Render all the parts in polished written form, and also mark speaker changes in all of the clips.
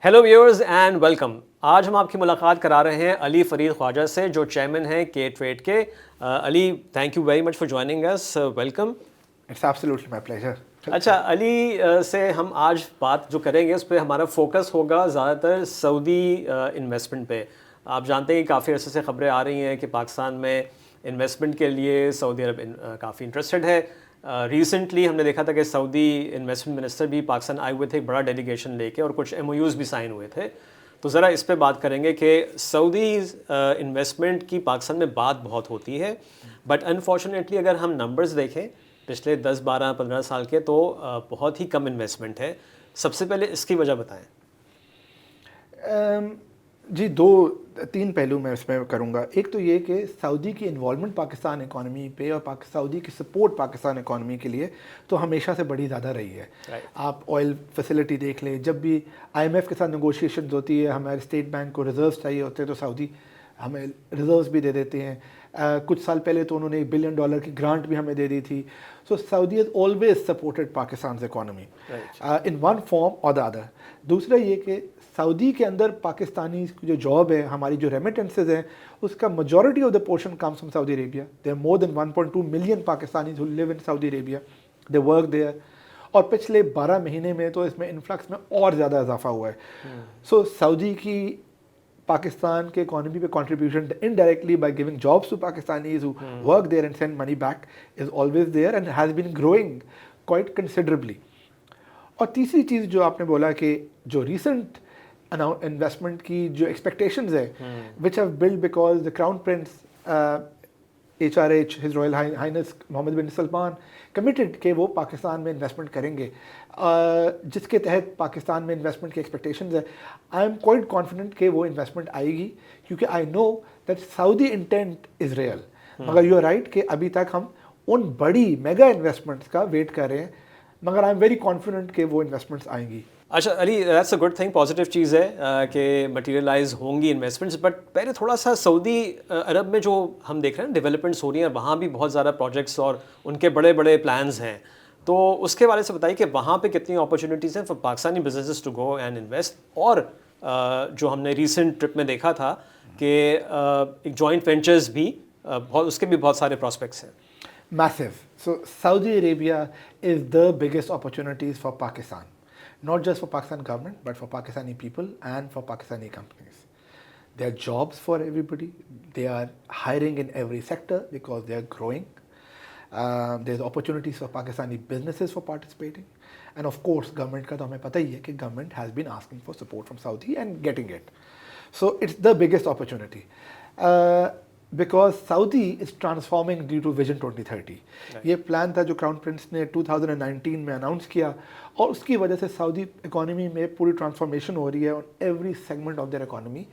Speaker 1: Hello viewers and welcome. आज हम आपकी मुलाकात करा रहे हैं अली फरीद ख्वाजा से, जो चेयरमैन हैं के ट्रेड के। Ali, thank you very much for joining us, welcome.
Speaker 2: It's absolutely my pleasure.
Speaker 1: अच्छा अली, से हम आज बात जो करेंगे उस पर हमारा फोकस होगा ज़्यादातर सऊदी इन्वेस्टमेंट पे। आप जानते हैं कि काफ़ी अर्से से खबरें आ रही हैं कि पाकिस्तान में इन्वेस्टमेंट के लिए सऊदी अरब काफ़ी इंटरेस्टेड है। रिसेंटली हमने देखा था कि सऊदी इन्वेस्टमेंट मिनिस्टर भी पाकिस्तान आए हुए थे, एक बड़ा डेलीगेशन लेके, और कुछ एमओयूज़ भी साइन हुए थे। तो ज़रा इस पे बात करेंगे कि सऊदी इन्वेस्टमेंट की पाकिस्तान में बात बहुत होती है, बट अनफॉर्चुनेटली अगर हम नंबर्स देखें पिछले 10, 12, 15 साल के, तो बहुत ही कम इन्वेस्टमेंट है। सबसे पहले इसकी वजह बताएं।
Speaker 2: जी, दो तीन पहलू मैं इसमें करूँगा। एक तो ये कि सऊदी की इन्वॉल्वमेंट पाकिस्तान इकॉनमी पे और सऊदी की सपोर्ट पाकिस्तान इकॉनमी के लिए तो हमेशा से बड़ी ज़्यादा रही है। आप ऑयल फैसिलिटी देख लें, जब भी आईएमएफ के साथ नेगोशिएशन होती है, हमारे स्टेट बैंक को रिजर्व्स चाहिए होते हैं तो सऊदी हमें रिजर्व्स भी दे देते हैं। कुछ साल पहले तो उन्होंने $1 बिलियन की ग्रांट भी हमें दे दी थी। So Saudi has always supported Pakistan economy in one form और द अदर। दूसरा ये कि सऊदी के अंदर पाकिस्तानी जो जॉब है, हमारी जो रेमिटेंसेज हैं, उसका majority of the portion comes from Saudi Arabia. There more than 1.2 million Pakistanis who live in Saudi Arabia, they work there. और पिछले 12 महीने में तो इसमें इन्फ्लक्स में और ज़्यादा इजाफा हुआ है। सो सऊदी की पाकिस्तान के इकोनॉमी पे contribution indirectly by giving jobs to Pakistanis who work there and send money back is always there and has been growing quite considerably. और तीसरी चीज़ जो आपने बोला कि जो रिसेंट इन्वेस्टमेंट की जो एक्सपेक्टेशंस है, which have build because the crown prince HRH his royal highness Mohammed bin Salman committed कि वो पाकिस्तान में इन्वेस्टमेंट करेंगे, जिसके तहत पाकिस्तान में इन्वेस्टमेंट की एक्सपेक्टेशंस है। आई एम क्वाइट कॉन्फिडेंट कि वो इन्वेस्टमेंट आएगी, क्योंकि आई know that Saudi intent is real. मगर यू आर राइट कि अभी तक हम उन बड़ी मेगा इन्वेस्टमेंट्स का वेट कर रहे हैं, मगर आई एम वेरी कॉन्फिडेंट कि वो इन्वेस्टमेंट्स आएंगी।
Speaker 1: अच्छा Ali, that's a good thing, positive चीज़ है कि मटेरियलाइज होंगी इन्वेस्टमेंट्स। बट पहले थोड़ा सा सऊदी अरब में जो हम देख रहे हैं डेवलपमेंट्स हो रही हैं, वहाँ भी बहुत ज़्यादा प्रोजेक्ट्स और उनके बड़े बड़े प्लान्स हैं। तो उसके बारे से बताइए कि वहाँ पे कितनी अपॉर्चुनिटीज़ हैं for Pakistani businesses to go and invest. और जो हमने रिसेंट ट्रिप में देखा था कि एक जॉइंट वेंचर्स भी बहुत, उसके भी बहुत सारे प्रॉस्पेक्ट्स हैं।
Speaker 2: Massive. So Saudi Arabia is the biggest opportunities for Pakistan, not just for Pakistan government, but for Pakistani people and for Pakistani companies. There are jobs for everybody. They are hiring in every sector because they are growing. There's opportunities for Pakistani businesses for participating. And of course, government का तो हमें पता ही है कि government has been asking for support from Saudi and getting it. So it's the biggest opportunity. Because Saudi is transforming due to Vision 2030. ये plan था जो crown Prince ने 2019 में अनाउंस किया, और उसकी वजह से सऊदी इकोनॉमी में पूरी ट्रांसफॉर्मेशन हो रही है on every segment of their economy.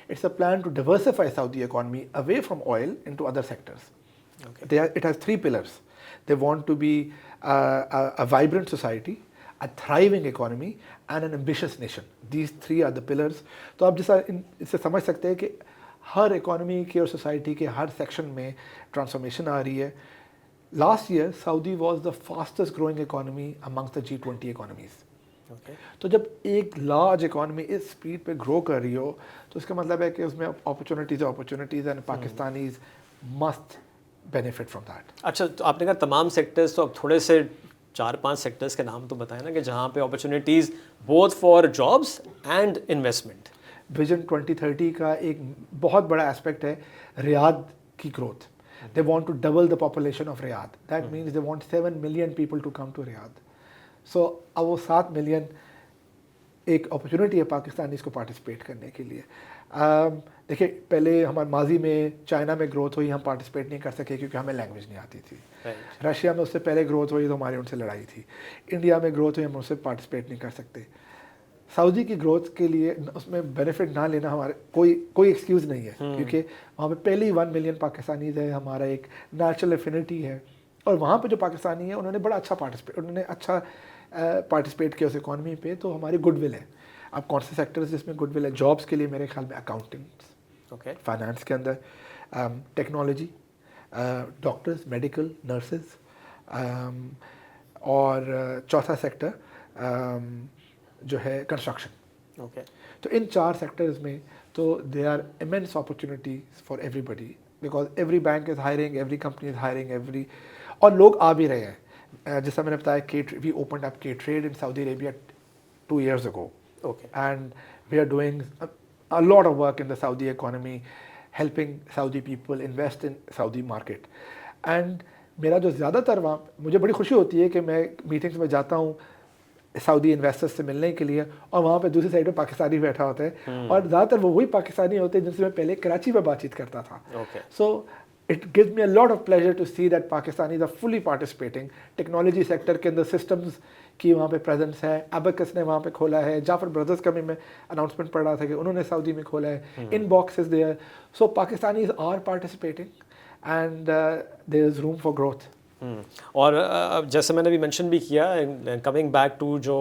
Speaker 2: It's a plan to diversify Saudi economy away from oil into other sectors. It has three pillars. They want to be a vibrant society, a thriving economy, and an ambitious nation. These three are the pillars. तो आप जैसा इससे समझ सकते हैं कि हर economy के और सोसाइटी के हर सेक्शन में ट्रांसफॉर्मेशन आ रही है। Last year Saudi was the fastest growing economy amongst the G20 economies. तो जब एक लार्ज इकोनॉमी इस स्पीड पे ग्रो कर रही हो, तो इसका मतलब है कि उसमें opportunities and Pakistanis must benefit from that.
Speaker 1: अच्छा, तो आपने कहा तमाम सेक्टर्स, तो अब थोड़े से 4-5 सेक्टर्स के नाम तो बताएं ना, कि जहाँ पे opportunities both for jobs and investment.
Speaker 2: Vision 2030 का एक बहुत बड़ा एस्पेक्ट है रियाद की growth. They want to double the population of Riyadh. That means they want 7 million people to come to Riyadh. So अब वो 7 मिलियन एक अपॉर्चुनिटी है पाकिस्तानी इसको पार्टिसिपेट करने के लिए। देखिए, पहले हमारे माजी में चाइना में ग्रोथ हुई, हम पार्टिसिपेट नहीं कर सके क्योंकि हमें लैंग्वेज नहीं आती थी। रशिया में उससे पहले ग्रोथ हुई तो हमारी उनसे लड़ाई थी। इंडिया में ग्रोथ हुई, हम उससे पार्टिसिपेट नहीं कर सकते। सऊदी की ग्रोथ के लिए उसमें बेनिफिट ना लेना हमारे कोई एक्सक्यूज़ नहीं है, क्योंकि वहाँ पे पहले ही 1 मिलियन पाकिस्तानीज है, हमारा एक नेचुरल एफिनिटी है। और वहाँ पे जो पाकिस्तानी है उन्होंने बड़ा अच्छा पार्टिसिपेट किया उस इकॉनमी पे, तो हमारी गुडविल है। अब कौन से सेक्टर्स जिसमें गुडविल है? जॉब्स के लिए मेरे ख्याल में अकाउंटिंग्स, फाइनेंस के अंदर टेक्नोलॉजी, डॉक्टर्स, मेडिकल, नर्सेज, और चौथा सेक्टर जो है कंस्ट्रक्शन।
Speaker 1: ओके
Speaker 2: तो इन 4 सेक्टर्स में तो they are immense opportunities for everybody, because every bank is hiring, every company is hiring, every, और लोग आ भी रहे हैं। जैसा मैंने बताया, वी ओपनड अप के trade in Saudi Arabia 2 years ago,
Speaker 1: okay
Speaker 2: and we are doing a lot of work in the Saudi economy, helping Saudi people invest in Saudi market. And मेरा जो ज़्यादातर वहाँ, मुझे बड़ी खुशी होती है कि मैं मीटिंग्स में जाता हूँ सऊदी इन्वेस्टर्स से मिलने के लिए, और वहाँ पे दूसरी साइड पे पाकिस्तानी बैठा होता है, और ज़्यादातर वो वही पाकिस्तानी होते हैं जिनसे मैं पहले कराची में बातचीत करता था। सो it gives me a lot of pleasure to see that Pakistanis are fully participating. Technology sector के अंदर सिस्टम्स की वहाँ पे प्रेजेंस है, अबकस ने वहाँ पे खोला है, जाफर ब्रदर्स का भी मैं अनाउंसमेंट पढ़ रहा था कि उन्होंने सऊदी में खोला है, inbox is there, so Pakistanis are participating and there is room for growth.
Speaker 1: और जैसे मैंने भी मेंशन भी किया, कमिंग बैक टू जो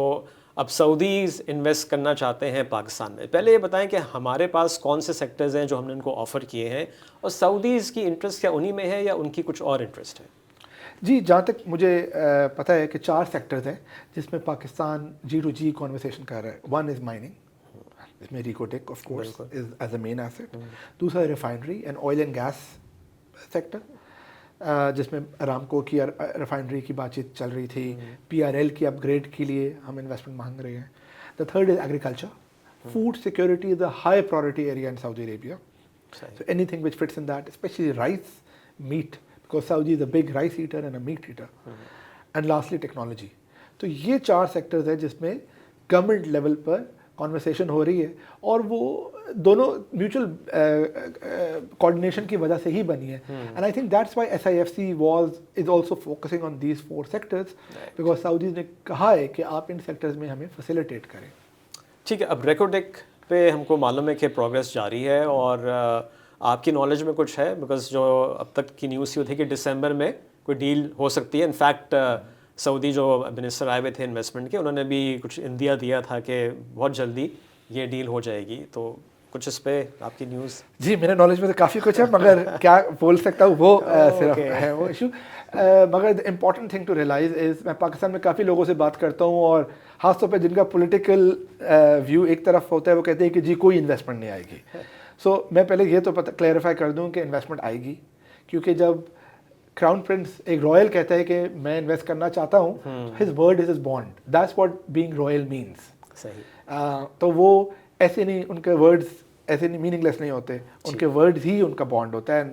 Speaker 1: अब सऊदीज़ इन्वेस्ट करना चाहते हैं पाकिस्तान में, पहले ये बताएं कि हमारे पास कौन से सेक्टर्स हैं जो हमने उनको ऑफ़र किए हैं, और सऊदीज़ की इंटरेस्ट क्या उन्हीं में है या उनकी कुछ और इंटरेस्ट है?
Speaker 2: जी, जहाँ तक मुझे पता है कि 4 सेक्टर्स हैं जिसमें पाकिस्तान G2G कॉन्वर्सेशन कर रहा है। वन इज़ माइनिंग, इसमें Reko Diq of course is as a main asset. दूसरा refinery and oil and gas sector, जिसमें अरामको की रिफाइनरी की बातचीत चल रही थी, PRL की अपग्रेड के लिए हम इन्वेस्टमेंट मांग रहे हैं। The third is agriculture, food security is a high priority area in Saudi Arabia, so anything which fits in that, especially rice, meat, because Saudi is a big rice eater and a meat eater. And lastly technology. तो ये 4 sectors हैं जिसमें government level पर conversation हो रही है, और वो दोनों म्यूचुअल कोऑर्डिनेशन की वजह से ही बनी है। And I think that's why SIFC is also focusing on these 4 sectors, because Saudis ने कहा है कि आप इन सेक्टर्स में हमें फैसिलिटेट करें।
Speaker 1: ठीक है, अब रेकोटेक पे हमको मालूम है कि प्रोग्रेस जारी है, और आपकी नॉलेज में कुछ है, बिकॉज जो अब तक की न्यूज़ ये थी कि दिसंबर में कोई डील हो सकती है। इनफैक्ट सऊदी जो मिनिस्टर आए हुए थे इन्वेस्टमेंट के, उन्होंने भी कुछ इंदिया दिया था कि बहुत जल्दी ये डील हो जाएगी, तो कुछ इस पे आपकी न्यूज़?
Speaker 2: जी, मेरे नॉलेज में तो काफ़ी कुछ है, मगर क्या बोल सकता हूँ वो सिर्फ है वो इशू। मगर the important thing to realise is, मैं पाकिस्तान में काफ़ी लोगों से बात करता हूँ, और ख़ासतौर पे जिनका पॉलिटिकल व्यू एक तरफ होता है, वो कहते हैं कि जी कोई इन्वेस्टमेंट नहीं आएगी। सो मैं पहले ये तो पता क्लैरिफाई कर दूँ कि इन्वेस्टमेंट आएगी, क्योंकि जब क्राउन प्रिंस एक रॉयल कहता है कि मैं इन्वेस्ट करना चाहता हूँ, his word is his bond, that's what being royal means.
Speaker 1: सही।
Speaker 2: तो वो ऐसे नहीं, उनके वर्ड्स ऐसे नहीं मीनिंगलेस नहीं होते, उनके वर्ड्स ही उनका बॉन्ड होता है, and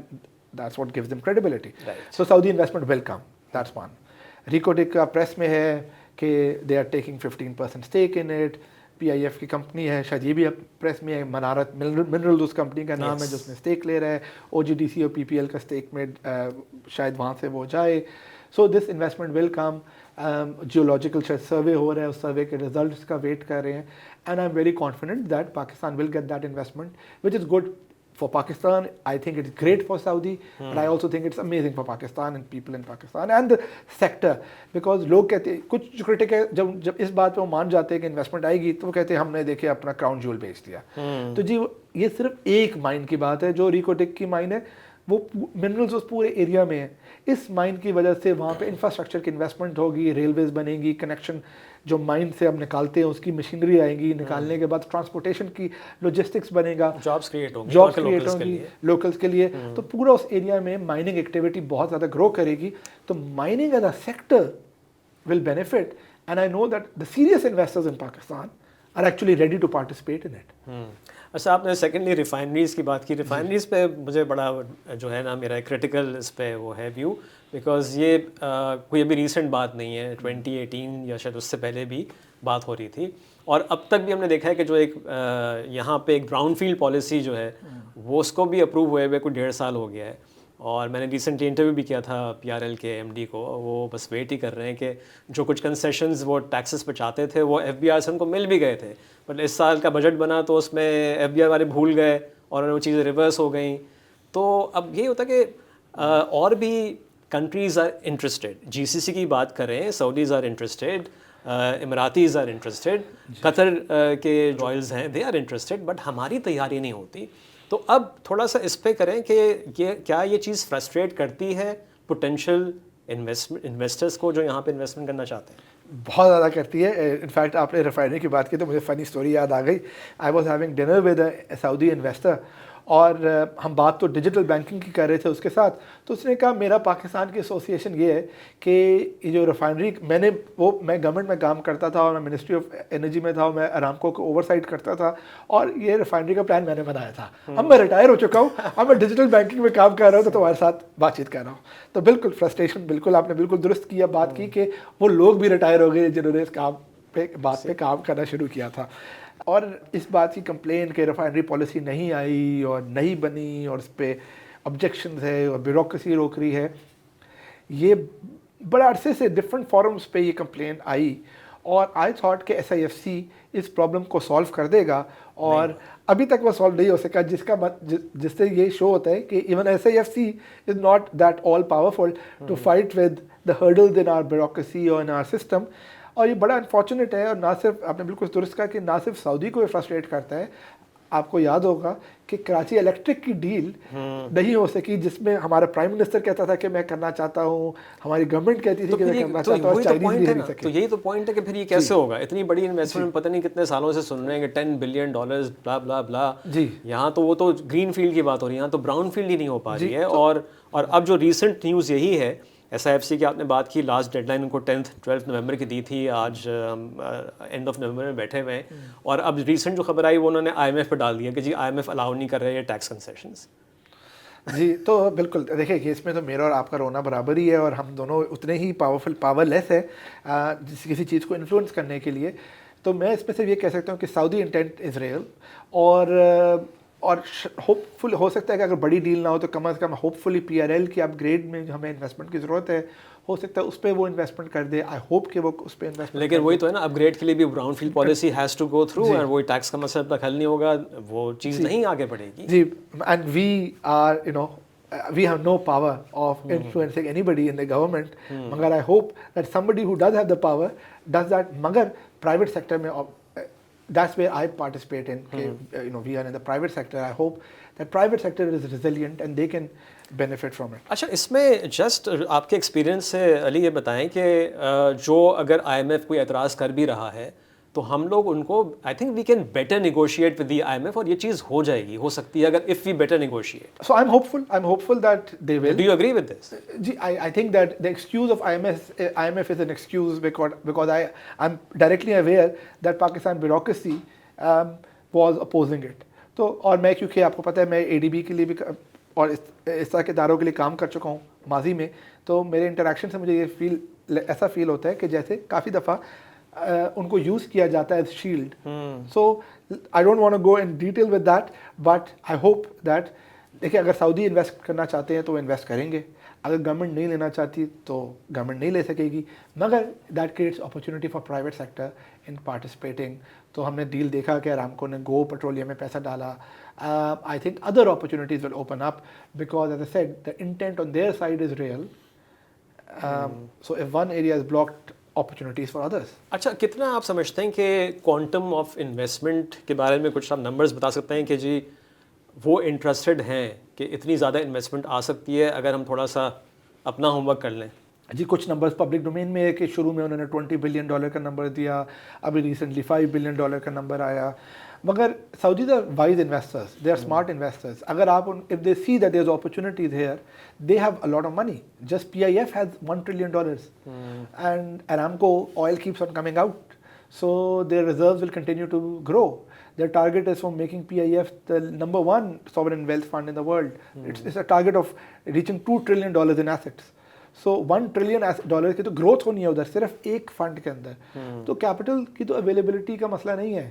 Speaker 2: that's what gives them credibility. So Saudi investment will come, that's one. Reko Diq का प्रेस में है कि they are taking 15% stake in it, PIF की कंपनी है, शायद ये भी प्रेस में है, मनारत मिनरल उस कंपनी का नाम है जो उसमें स्टेक ले रहा है, OGDC और PPL का स्टेक में शायद वहाँ से वो जाए। So this investment will come. Geological survey हो रहा है, उस सर्वे के रिजल्ट्स का वेट कर रहे हैं, and I am very confident that Pakistan will get that investment, which is good for Pakistan. I think it's great for Saudi, but I also think it's amazing for Pakistan and people in Pakistan and the sector, because लोग कहते हैं, कुछ critic है, जब इस बात पे वो मान जाते हैं कि इन्वेस्टमेंट आएगी, तो वो कहते हैं हमने देखे अपना क्राउन ज्यूल बेच दिया। तो जी ये सिर्फ एक माइन की बात है, जो रिकोटेक की माइन है, वो मिनरल्स उस पूरे एरिया में है। इस माइन की वजह से वहाँ पे इंफ्रास्ट्रक्चर की इन्वेस्टमेंट होगी, रेलवेज बनेंगी, कनेक्शन जो माइन से हम निकालते हैं उसकी मशीनरी आएंगी, निकालने के बाद ट्रांसपोर्टेशन की लॉजिस्टिक्स बनेगा,
Speaker 1: जॉब्स क्रिएट
Speaker 2: होंगी लोकल्स के लिए। तो पूरा उस एरिया में माइनिंग एक्टिविटी बहुत ज़्यादा ग्रो करेगी, तो mining as a sector will benefit, and I know that the serious investors in Pakistan are actually ready to participate in it.
Speaker 1: अच्छा, आपने सेकेंडली रिफाइनरीज़ की बात की। रिफाइनरीज़ पे मुझे बड़ा जो है ना, मेरा क्रिटिकल इस पे वो है व्यू, बिकॉज़ ये कोई अभी रीसेंट बात नहीं है, 2018 या शायद उससे पहले भी बात हो रही थी, और अब तक भी हमने देखा है कि जो एक यहाँ पे एक ब्राउनफील्ड पॉलिसी जो है वो उसको भी अप्रूव हुए हुए कोई 1.5 साल हो गया है। और मैंने रिसेंटली इंटरव्यू भी किया था PRL के MD को, वो बस वेट ही कर रहे हैं कि जो कुछ कंसेशंस वो टैक्सेस पे चाहते थे वो FBI से उनको मिल भी गए थे, बट इस साल का बजट बना तो उसमें FBI वाले भूल गए और वो चीज़ें रिवर्स हो गई। तो अब ये होता कि और भी कंट्रीज़ आर इंटरेस्टेड, GCC की बात करें, Saudis are interested, Emiratis are interested, Qatar के रॉयल्स हैं, दे आर इंटरेस्टेड, बट हमारी तैयारी नहीं होती। तो अब थोड़ा सा इस पे करें कि क्या ये चीज़ फ्रस्ट्रेट करती है पोटेंशियल इन्वेस्टर्स को जो यहाँ पे इन्वेस्टमेंट करना चाहते हैं?
Speaker 2: बहुत ज़्यादा करती है। इनफैक्ट आपने रिफाइनरी की बात की तो मुझे फ़नी स्टोरी याद आ गई। I was having dinner with a Saudi investor और हम बात तो डिजिटल बैंकिंग की कर रहे थे उसके साथ। तो उसने कहा मेरा पाकिस्तान की एसोसिएशन ये है कि ये जो रिफाइनरी मैं गवर्नमेंट में काम करता था और मैं मिनिस्ट्री ऑफ एनर्जी में था और मैं अरामको को ओवरसाइट करता था और ये रिफाइनरी का प्लान मैंने बनाया था। अब मैं रिटायर हो चुका हूँ, अब मैं डिजिटल बैंकिंग में काम कर रहा हूँ तो तुम्हारे साथ बातचीत कर रहा हूँ। तो बिल्कुल फ्रस्ट्रेशन, बिल्कुल आपने बिल्कुल दुरुस्त किया बात की कि वो लोग भी रिटायर हो गए जिन्होंने इस बात पे काम करना शुरू किया था। और इस बात की कंप्लेन कि रिफाइनरी पॉलिसी नहीं आई और नहीं बनी और उस पर ऑब्जेक्शन है और ब्यूरोक्रेसी रोक रही है, ये बड़े अरसे से डिफरेंट फॉरम्स पे ये कंप्लेन आई और आई थॉट कि SIFC इस प्रॉब्लम को सॉल्व कर देगा और अभी तक वो सॉल्व नहीं हो सका, जिससे ये शो होता है कि even SIFC is not that all powerful to fight with the hurdles in our bureaucracy और इन आवर सिस्टम। और ये बड़ा अनफॉर्चुनेट है और ना सिर्फ आपने बिल्कुल दुरुस्त कहा कि ना सिर्फ सऊदी को ये फ्रस्ट्रेट करता है। आपको याद होगा कि कराची इलेक्ट्रिक की डील नहीं हो सकी जिसमें हमारा प्राइम मिनिस्टर कहता था कि मैं करना चाहता हूँ, हमारी गवर्नमेंट कहती थी कि मैं करना चाहता हूँ, चाइनीज भी नहीं सके।
Speaker 1: तो यही तो पॉइंट है कि फिर ये कैसे होगा? इतनी बड़ी इन्वेस्टमेंट पता नहीं कितने सालों से सुन रहे हैं कि $10 बिलियन ब्ला ब्ला ब्ला जी। यहाँ तो वो तो ग्रीन फील्ड की बात हो रही है, यहाँ तो ब्राउन फील्ड ही नहीं हो पा रही है। और अब जो रिसेंट न्यूज़ यही है, SIFC की आपने बात की, लास्ट डेडलाइन उनको 12 नवंबर की दी थी, आज एंड ऑफ नवंबर में बैठे हुए हैं। और अब रिसेंट जो खबर आई वो उन्होंने IMF पर डाल दिया कि जी IMF अलाउ नहीं कर रहे हैं टैक्स कंसेशंस।
Speaker 2: जी, तो बिल्कुल देखिए कि इसमें तो मेरा और आपका रोना बराबर ही है और हम दोनों उतने ही पावरलेस है किसी चीज़ को इन्फ्लुएंस करने के लिए। तो मैं इसमें से ये कह सकता हूँ कि सऊदी इंटेंट इज़ रियल और होपफुल हो सकता है कि अगर बड़ी डील ना हो तो कम से कम होपफुली PRL की अपग्रेड में हमें इन्वेस्टमेंट की ज़रूरत है, हो सकता है उस पर वो इन्वेस्टमेंट कर दे। आई होप कि वो उस पर इन्वेस्टमेंट, लेकिन
Speaker 1: वही तो है ना, अपग्रेड के लिए भी brownfield policy has to go through और वो टैक्स का मसला तक हल नहीं होगा, वो चीज़ नहीं आगे बढ़ेगी।
Speaker 2: जी, and we are we have no power of influencing anybody in the government. मगर I hope that somebody who does have the power does that. मगर private sector में that's where I participate in. We are in the private sector. I hope that private sector is resilient and they can benefit from it.
Speaker 1: अच्छा, इसमें just आपके experience से अली ये बताएं कि जो अगर IMF कोई एतराज़ कर भी रहा है तो हम लोग उनको, I think we can better negotiate with the IMF और ये चीज़ हो जाएगी, हो सकती है अगर if we better negotiate.
Speaker 2: So I'm hopeful that they will.
Speaker 1: Do you agree with this?
Speaker 2: जी, I think that the excuse of IMF is an excuse because I'm directly aware that Pakistan bureaucracy was opposing it. तो और मैं, क्योंकि आपको पता है मैं ADB के लिए भी और इस तरह के इदारों के लिए काम कर चुका हूँ माजी में, तो मेरे इंटरेक्शन से मुझे ये ऐसा फील होता है कि जैसे काफ़ी दफ़ा उनको यूज़ किया जाता है as shield. So I don't want to go in detail with that, but I hope that, देखिए अगर सऊदी इन्वेस्ट करना चाहते हैं तो इन्वेस्ट करेंगे, अगर गवर्नमेंट नहीं लेना चाहती तो गवर्नमेंट नहीं ले सकेगी, मगर that creates opportunity for private sector in participating. तो हमने डील देखा कि अरामको ने गो पेट्रोलियम में पैसा डाला। I think other opportunities will open up because as I said the intent on their side is real. So if one area is blocked, opportunities for others.
Speaker 1: अच्छा, कितना आप समझते हैं कि क्वांटम ऑफ इन्वेस्टमेंट के बारे में कुछ आप नंबर्स बता सकते हैं कि जी वो इंटरेस्टेड हैं कि इतनी ज़्यादा इन्वेस्टमेंट आ सकती है अगर हम थोड़ा सा अपना होमवर्क कर लें?
Speaker 2: जी, कुछ नंबर्स पब्लिक डोमेन में है कि शुरू में उन्होंने $20 बिलियन का नंबर दिया, अभी रिसेंटली $5 बिलियन का नंबर आया। मगर Saudis are wise investors, they are smart investors. अगर आप if they see that there's opportunities here, they have a lot of money. Just PIF has $1 trillion, and Aramco oil keeps on coming out, so their reserves will continue to grow. Their target is from making PIF the #1 sovereign wealth fund in the world. It's a target of reaching $2 trillion in assets. So $1 trillion की तो growth होनी है उधर सिर्फ एक fund के अंदर। तो कैपिटल की तो अवेलेबिलिटी का मसला नहीं है।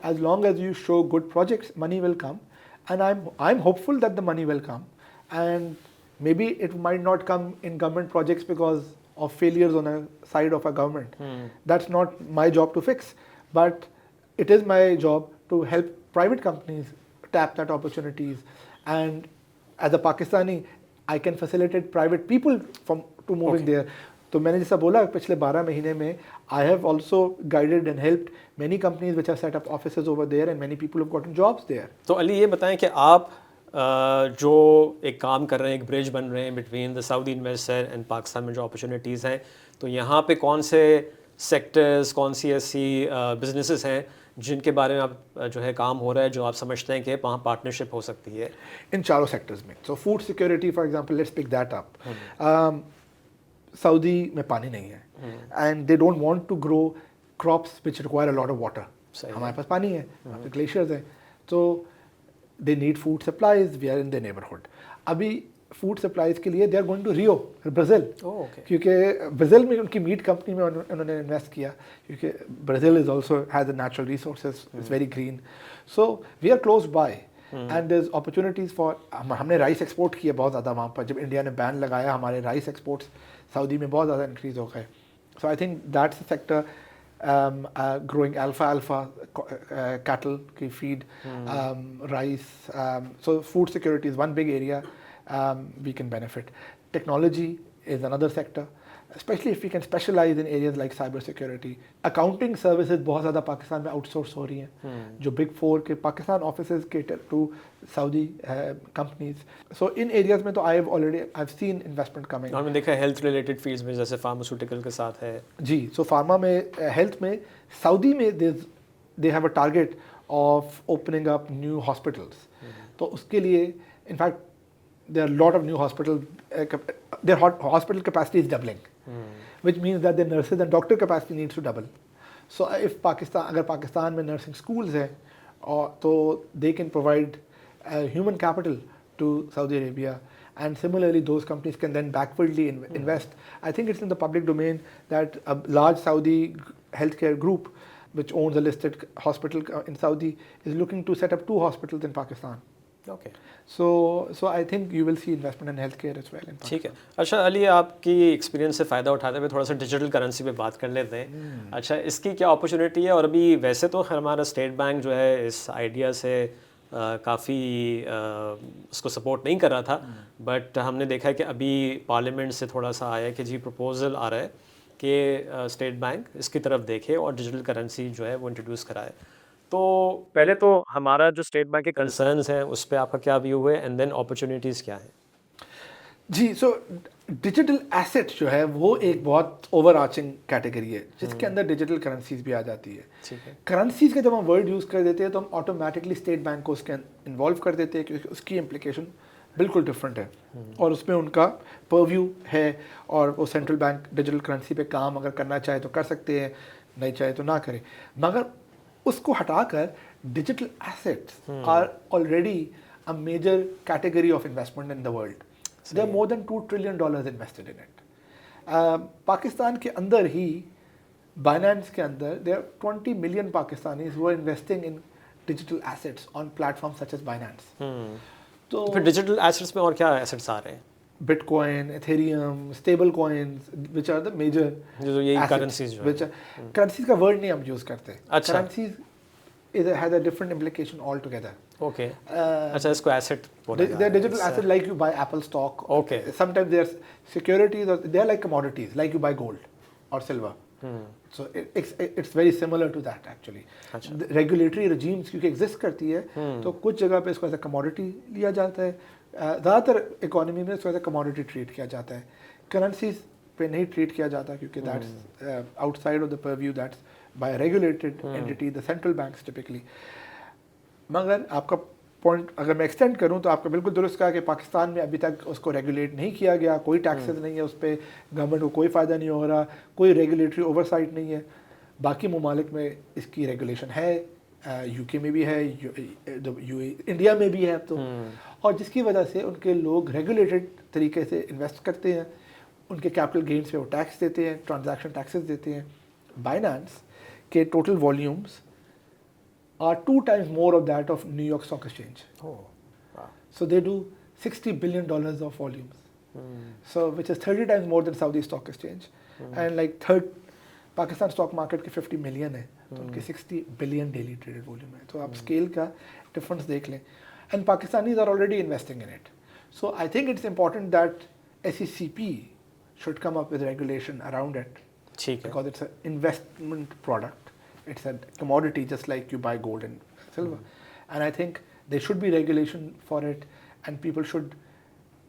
Speaker 2: As long as you show good projects, money will come, and I'm hopeful that the money will come, and maybe it might not come in government projects because of failures on a side of a government. That's not my job to fix, but it is my job to help private companies tap that opportunities, and as a Pakistani, I can facilitate private people to moving there. तो मैंने जैसा बोला पिछले 12 महीने में I have also guided and helped many companies which have set up offices over there and many people have gotten jobs there.
Speaker 1: तो अली ये बताएं कि आप जो एक काम कर रहे हैं, एक ब्रिज बन रहे हैं between the Saudi investor and Pakistan में जो अपॉर्चुनिटीज़ हैं, तो यहाँ पे कौन से सेक्टर्स, कौन सी ऐसी बिजनेसेस हैं जिनके बारे में आप जो है काम हो रहा है, जो आप समझते हैं कि वहाँ पार्टनरशिप हो सकती है?
Speaker 2: इन चारों सेक्टर्स में, सो food security for example, let's pick that up. Saudi में पानी नहीं है and they don't want to grow crops which require a lot of water. हमारे पास पानी है, ग्लेशियर्स हैं, तो they need food supplies, we are in the neighbourhood. अभी फूड सप्लाईज के लिए they are going to Rio, Brazil, क्योंकि ब्राज़ील में उनकी मीट कंपनी में उन्होंने इन्वेस्ट किया, क्योंकि Brazil is also has the natural resources, it's very green, so we are close by and there is opportunities for. हमने राइस एक्सपोर्ट किया बहुत ज़्यादा वहाँ पर, जब इंडिया ने बैन लगाया हमारे राइस एक्सपोर्ट्स सऊदी में बहुत ज़्यादा इंक्रीज़ हो गए। So I think that's a sector, growing alfalfa cattle की feed, rice, so food security is one big area we can benefit. Technology is another sector, especially if we can specialize in areas like cyber security. Accounting services बहुत ज़्यादा पाकिस्तान में outsource हो रही हैं, जो Big Four के Pakistan offices cater to Saudi companies. So in areas में तो I've seen investment coming.
Speaker 1: और मैंने देखा है health related fields में, जैसे pharmaceutical के साथ है
Speaker 2: जी। So pharma में, health में, Saudi में they have a target of opening up new hospitals. तो उसके लिए in fact there are a lot of new hospitals, their hospital capacity is doubling, which means that the nurses and doctor capacity needs to double. So if अगर पाकिस्तान में nursing schools हैं, तो they can provide human capital to Saudi Arabia, and similarly those companies can then backwardly invest. I think it's in the public domain that a large Saudi healthcare group which owns a listed hospital in Saudi is looking to set up 2 hospitals in Pakistan.
Speaker 1: Okay.
Speaker 2: So I think you will see investment in healthcare as well in Pakistan.
Speaker 1: ठीक है। अच्छा अली, आपकी experience से फ़ायदा उठाते हुए थोड़ा सा डिजिटल करेंसी पे बात कर लेते हैं। अच्छा, इसकी क्या अपॉर्चुनिटी है? और अभी वैसे तो हमारा स्टेट बैंक जो है इस आइडिया से काफ़ी उसको सपोर्ट नहीं कर रहा था, बट हमने देखा है कि अभी पार्लियामेंट से थोड़ा सा आया कि जी प्रपोजल आ रहा है कि स्टेट बैंक इसकी तरफ देखे और डिजिटल करेंसी जो है वो इंट्रोड्यूस कराए। तो पहले तो हमारा जो स्टेट बैंक के कंसर्न्स हैं उस पर आपका क्या व्यू है, एंड देन अपॉर्चुनिटीज़ क्या हैं?
Speaker 2: जी, सो डिजिटल एसेट जो है वो एक बहुत ओवर आर्चिंग कैटेगरी है, जिसके अंदर डिजिटल करेंसीज भी आ जाती है।
Speaker 1: ठीक है।
Speaker 2: करेंसीज का जब हम वर्ड यूज़ कर देते हैं तो हम ऑटोमेटिकली स्टेट बैंक को उसके इन्वॉल्व कर देते हैं, क्योंकि उसकी इम्प्लीकेशन बिल्कुल डिफरेंट है और उसमें उनका परव्यू है, और वो सेंट्रल बैंक डिजिटल करेंसी पे काम अगर करना चाहे तो कर सकते हैं, नहीं चाहे तो ना करें। मगर उसको हटाकर digital assets are already a major category of investment in the world. There are more than $2 trillion invested in it. Pakistan के अंदर ही, बाइनेंस के अंदर, there are 20 million Pakistanis who are investing in digital assets on platform such as Binance.
Speaker 1: तो फिर digital assets में और क्या एसेट्स आ रहे हैं?
Speaker 2: Bitcoin, Ethereum, stable coins, which are the major
Speaker 1: जो ये
Speaker 2: currencies.
Speaker 1: करेंसीज
Speaker 2: Currencies का word नहीं हम यूज करते।
Speaker 1: अच्छा।
Speaker 2: Currencies has a different implication altogether.
Speaker 1: Okay. अच्छा, इसको एसेट बोला
Speaker 2: They are digital assets like you buy Apple stock.
Speaker 1: Okay.
Speaker 2: Sometimes they are securities, or they are like commodities, like you buy gold or silver. So it's very similar to that actually.
Speaker 1: अच्छा।
Speaker 2: Regulatory regimes क्योंकि exist करती है, तो कुछ जगह पे इसको ऐसा commodity लिया जाता है, ज़्यादातर इकोनॉमी में इसको एज ए कमोडिटी ट्रीट किया जाता है। करेंसीज पे नहीं ट्रीट किया जाता, क्योंकि that's outside of the purview, that's by regulated entity, the central banks typically. मगर आपका पॉइंट अगर मैं एक्सटेंड करूं तो आपका बिल्कुल दुरुस्त कहा कि पाकिस्तान में अभी तक उसको रेगुलेट नहीं किया गया, कोई टैक्सेस नहीं है उस पर, गवर्नमेंट को कोई फ़ायदा नहीं हो रहा, कोई रेगुलेटरी ओवरसाइट नहीं है। बाकी ममालिक में इसकी रेगुलेशन है, यूके में भी है, इंडिया में भी है तो, और जिसकी वजह से उनके लोग रेगुलेटेड तरीके से इन्वेस्ट करते हैं, उनके कैपिटल गेन्स पे वो टैक्स देते हैं, ट्रांजैक्शन टैक्सेस देते हैं। बाइनेंस के total volumes are 2 times more of that of New York Stock Exchange.
Speaker 1: Oh, wow.
Speaker 2: So they do $60 billion of volumes. So which is 30 times more than Saudi Stock Exchange. And like third, Pakistan stock market के 50 million है, तो उनके 60 billion daily traded volume है। तो आप scale का difference देख लें, and Pakistanis are already investing in it. So I think it's important that SECP should come up with regulation around it, because it's an investment product. It's a commodity just like you buy gold and silver. And I think there should be regulation for it. and people should,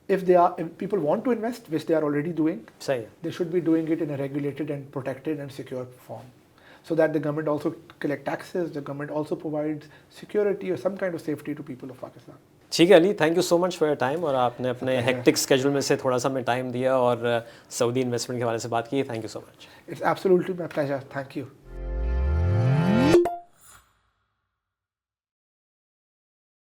Speaker 2: if people want to invest, which they are already doing,
Speaker 1: सही है.
Speaker 2: they should be doing it in a regulated and protected and secure form, so that the government also collect taxes, the government also provides security or some kind of safety to people of Pakistan.
Speaker 1: ठीक है Ali, thank you so much for your time, और आपने अपने hectic schedule में से थोड़ा सा हमें टाइम दिया और सऊदी इन्वेस्टमेंट के हवाले से बात की. Thank you so much.
Speaker 2: It's absolutely my pleasure. Thank you.